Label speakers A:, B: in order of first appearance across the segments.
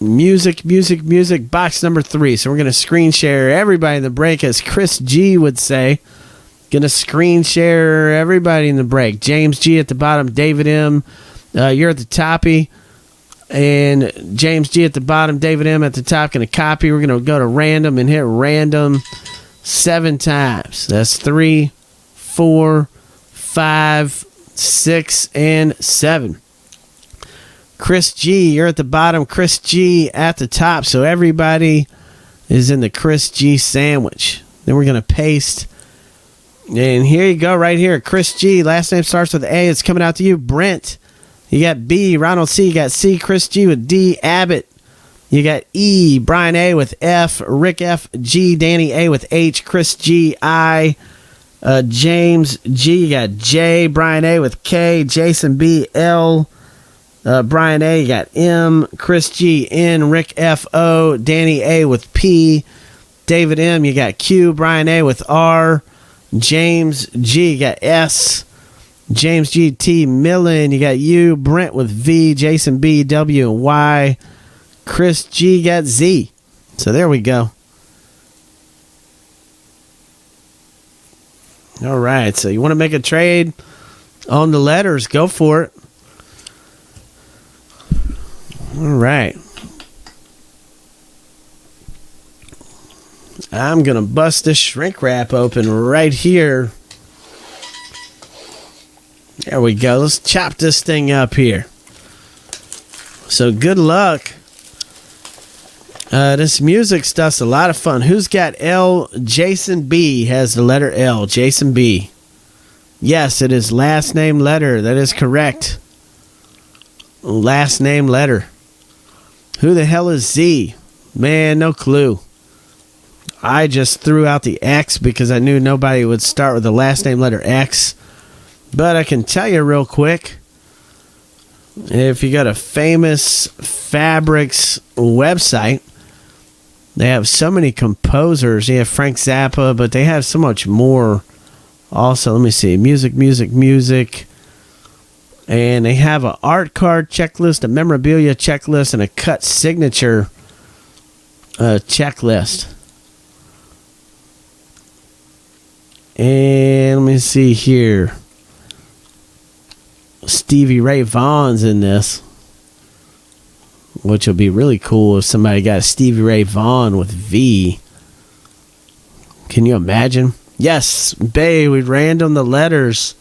A: music, box number 3. So we're going to screen share everybody in the break, as Chris G would say. Going to screen share everybody in the break. James G at the bottom, David M, you're at the toppy. And James G at the bottom, David M at the top, going to copy. We're going to go to random and hit random 7 times. That's 3, 4, 5, 6, and 7. Chris G, you're at the bottom. Chris G at the top. So everybody is in the Chris G sandwich. Then we're going to paste. And here you go right here. Chris G, last name starts with A. It's coming out to you. Brent. You got B, Ronald C. You got C, Chris G with D, Abbott. You got E, Brian A with F, Rick F, G, Danny A with H, Chris G, I, James G. You got J, Brian A with K, Jason B, L, Brian A. You got M, Chris G, N, Rick F, O, Danny A with P, David M. You got Q, Brian A with R, James G. You got S, James G. T. Millen, you got U. Brent with V. Jason B. W. and Y. Chris G. got Z. So there we go. All right. So you want to make a trade on the letters? Go for it. All right. I'm going to bust this shrink wrap open right here. There we go. Let's chop this thing up here. So good luck. This music stuff's a lot of fun. Who's got L? Jason B has the letter L. Jason B. Yes, it is last name letter. That is correct. Last name letter. Who the hell is Z? Man, no clue. I just threw out the X because I knew nobody would start with the last name letter X. But I can tell you real quick, if you go to Famous Fabrics website, they have so many composers. You have Frank Zappa, but they have so much more. Also, let me see, music. And they have an art card checklist, a memorabilia checklist, and a cut signature checklist. And let me see here. Stevie Ray Vaughan's in this, which would be really cool if somebody got a Stevie Ray Vaughan with V. Can you imagine? Yes, babe, we random the letters.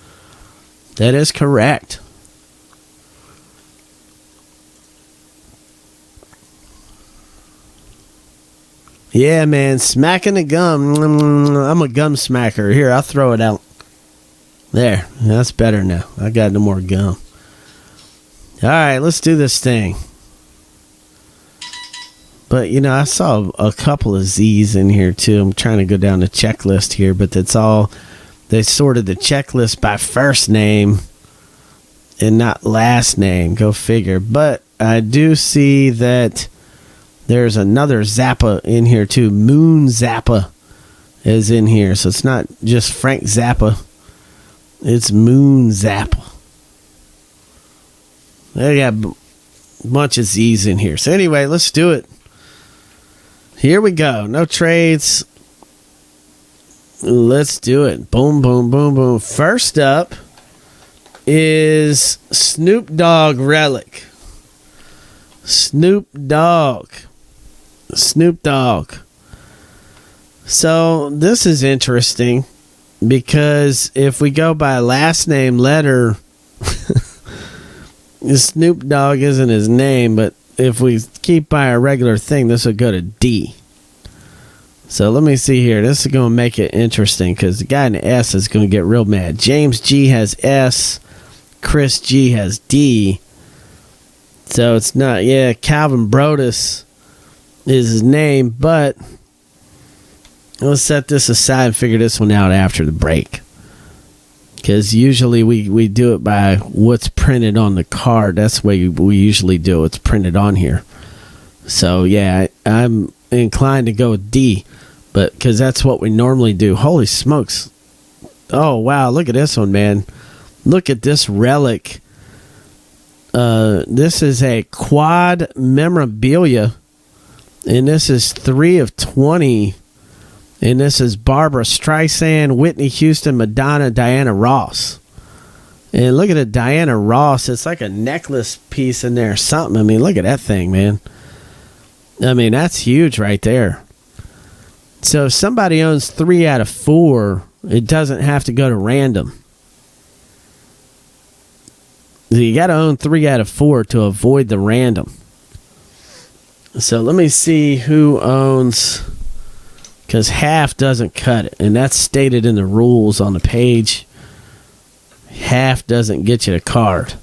A: That is correct. Yeah, man, smacking the gum. I'm a gum smacker. Here, I'll throw it out. There, that's better now. I got no more gum. All right, let's do this thing. But, you know, I saw a couple of Z's in here, too. I'm trying to go down the checklist here, but that's all. They sorted the checklist by first name and not last name. Go figure. But I do see that there's another Zappa in here, too. Moon Zappa is in here. So it's not just Frank Zappa. It's Moon Zappa. They got a bunch of Z's in here. So anyway, let's do it. Here we go. No trades. Let's do it. Boom, boom, boom, boom. First up is Snoop Dogg Relic. Snoop Dogg. So this is interesting because if we go by last name letter, Snoop Dogg isn't his name, but if we keep by a regular thing, this would go to D. So let me see here. This is going to make it interesting because the guy in the S is going to get real mad. James G has S. Chris G has D. So it's not, Calvin Brodus is his name, but let's set this aside and figure this one out after the break. Because usually we do it by what's printed on the card. That's the way we usually do it. It's printed on here. So, yeah, I'm inclined to go with D. But because that's what we normally do. Holy smokes. Oh, wow. Look at this one, man. Look at this relic. This is a quad memorabilia, and this is 3 of 20. And this is Barbara Streisand, Whitney Houston, Madonna, Diana Ross. And look at it, Diana Ross. It's like a necklace piece in there or something. I mean, look at that thing, man. I mean, that's huge right there. So if somebody owns 3 out of 4, it doesn't have to go to random. You got to own 3 out of 4 to avoid the random. So let me see who owns, because half doesn't cut it, and that's stated in the rules on the page. Half doesn't get you the card.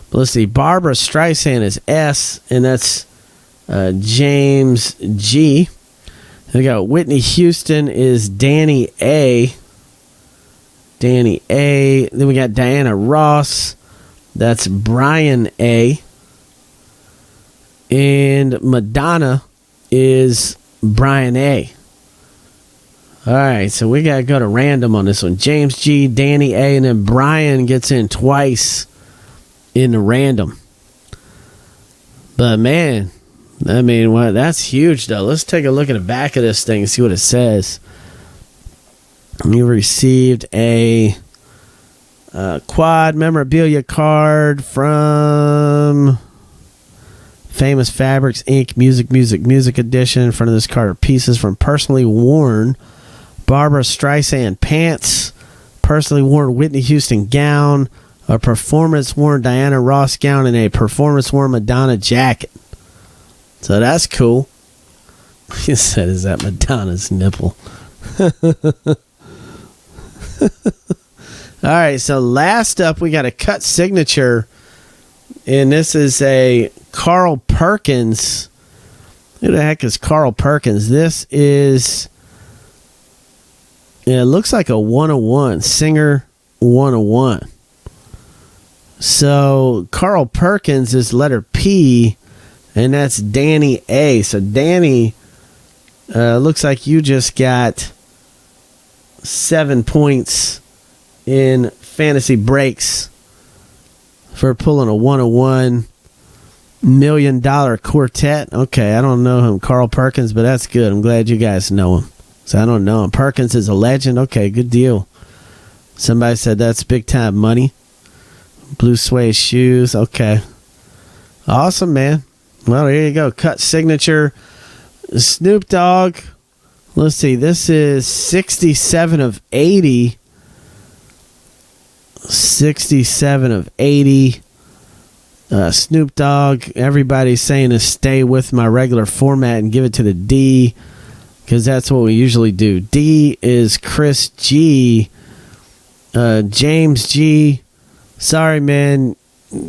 A: But let's see. Barbara Streisand is S, and that's James G. We got Whitney Houston is Danny A. Danny A. Then we got Diana Ross. That's Brian A. And Madonna is Brian A. All right, so we got to go to random on this one. James G, Danny A, and then Brian gets in twice in the random. But, man, I mean, well, that's huge, though. Let's take a look at the back of this thing and see what it says. You received a quad memorabilia card from Famous Fabrics, Inc. Music Edition. In front of this card are pieces from Personally Worn Barbara Streisand pants, Personally Worn Whitney Houston gown, a Performance Worn Diana Ross gown, and a Performance Worn Madonna jacket. So that's cool. He said, is that Madonna's nipple? All right, so last up, we got a cut signature, and this is a Carl Perkins. Who the heck is Carl Perkins? This is, it looks like a 101, Singer 101. So Carl Perkins is letter P, and that's Danny A. So Danny, looks like you just got 7 points in fantasy breaks for pulling a 101 $1 million quartet. Okay, I don't know him, Carl Perkins, but that's good. I'm glad you guys know him. So I don't know him. Perkins is a legend. Okay, good deal. Somebody said that's big time money. Blue suede shoes. Okay. Awesome, man. Well, here you go. Cut signature. Snoop Dogg. Let's see. This is 67 of 80. 67 of 80. Snoop Dogg. Everybody's saying to stay with my regular format and give it to the D, because that's what we usually do. D is Chris G. James G. Sorry, man.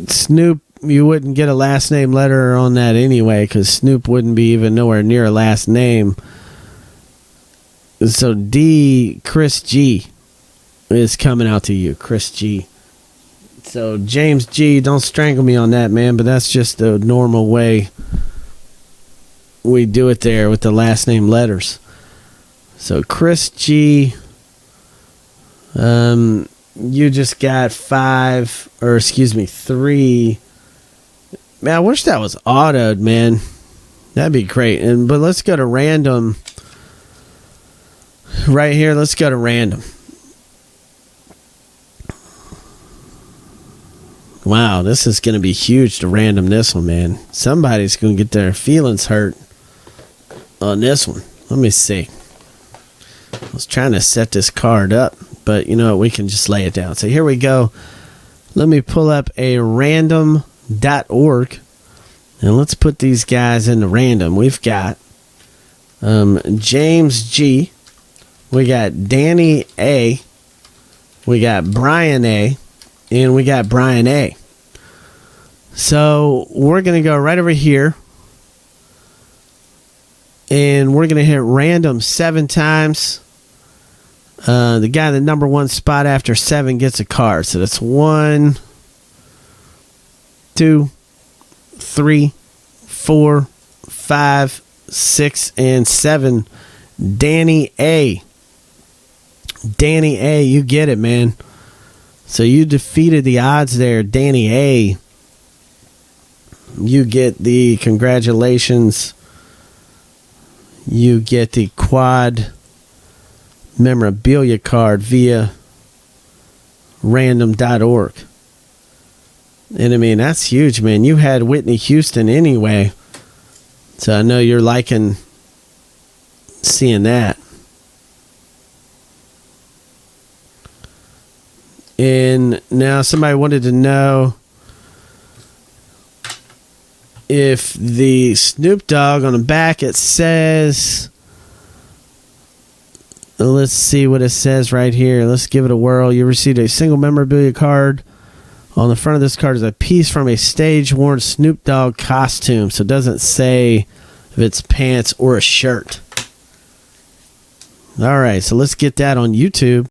A: Snoop, you wouldn't get a last name letter on that anyway, because Snoop wouldn't be even nowhere near a last name. So D, Chris G, is coming out to you. Chris G. So James G, don't strangle me on that, man, but that's just the normal way we do it there with the last name letters. So Chris G, you just got 3. Man, I wish that was autoed, man. That'd be great. But let's go to random. Right here, let's go to random. Wow, this is going to be huge to random this one, man. Somebody's going to get their feelings hurt on this one. Let me see. I was trying to set this card up, but you know what? We can just lay it down. So here we go. Let me pull up a random.org, and let's put these guys into random. We've got James G. We got Danny A. We got Brian A. And we got Brian A. So we're going to go right over here. And we're going to hit random 7 times. The guy in the number 1 spot after 7 gets a card. So that's 1, 2, 3, 4, 5, 6, and 7. Danny A. Danny A, you get it, man. So you defeated the odds there, Danny A. you get the congratulations. You get the quad memorabilia card via random.org. And I mean, that's huge, man. You had Whitney Houston anyway. So I know you're liking seeing that. And now somebody wanted to know if the Snoop Dogg on the back, it says, let's see what it says right here. Let's give it a whirl. You received a single memorabilia card. On the front of this card is a piece from a stage-worn Snoop Dogg costume. So it doesn't say if it's pants or a shirt. All right, so let's get that on YouTube.